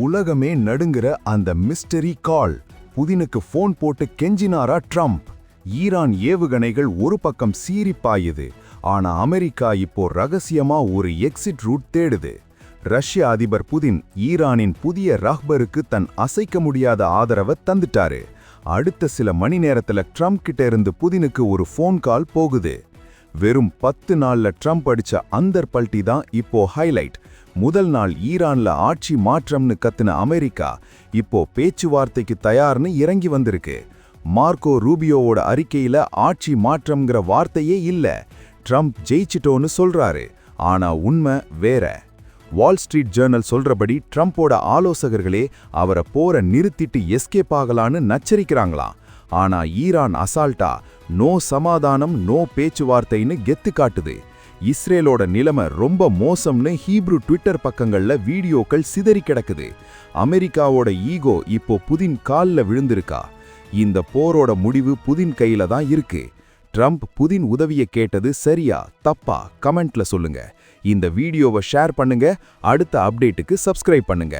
உலகமே நடுங்குற அந்த மிஸ்டரி கால். புதினுக்கு போன் போட்டு கெஞ்சினாரா ட்ரம்ப். ஈரான் ஏவுகணைகள் ஒரு பக்கம் சீறி பாயுது. ஆனா அமெரிக்கா இப்போ ரகசியமா ஒரு எக்ஸிட் ரூட் தேடுது. ரஷ்ய அதிபர் புதின் ஈரானின் புதிய ரஹ்பருக்கு தன் அசைக்க முடியாத ஆதரவை தந்துட்டாரு. அடுத்த சில மணி நேரத்துல ட்ரம்ப் கிட்ட இருந்து புதினுக்கு ஒரு போன் கால் போகுது. வெறும் 10 நாள்ல ட்ரம்ப் அடிச்ச அந்தர் பல்டி தான் இப்போ ஹைலைட். முதல் நாள் ஈரான்ல ஆட்சி மாற்றம்னு கத்துன அமெரிக்கா இப்போ பேச்சுவார்த்தைக்கு தயார்னு இறங்கி வந்திருக்கு. மார்க்கோ ரூபியோவோட அறிக்கையில ஆட்சி மாற்றம்ங்கிற வார்த்தையே இல்ல. ட்ரம்ப் ஜெயிச்சிட்டோன்னு சொல்றாரு. ஆனா உண்மை வேற. வால் ஸ்ட்ரீட் ஜேர்னல் சொல்றபடி ட்ரம்போட ஆலோசகர்களே அவரை போரை நிறுத்திட்டு எஸ்கேப் ஆகலான்னு நச்சரிக்கிறாங்களாம். ஆனா ஈரான் அசால்ட்டா நோ சமாதானம் நோ பேச்சுவார்த்தைன்னு கெத்து காட்டுது. இஸ்ரேலோட நிலைமை ரொம்ப மோசம்னு ஹீப்ரு ட்விட்டர் பக்கங்கள்ல வீடியோக்கள் சிதறி கிடக்குது. அமெரிக்காவோட ஈகோ இப்போ புதின் கால்ல விழுந்திருக்கா. இந்த போரோட முடிவு புதின் கையில தான் இருக்கு. ட்ரம்ப் புதின் உதவியை கேட்டது சரியா தப்பா கமெண்ட்ல சொல்லுங்க. இந்த வீடியோவை ஷேர் பண்ணுங்க. அடுத்த அப்டேட்டுக்கு சப்ஸ்கிரைப் பண்ணுங்க.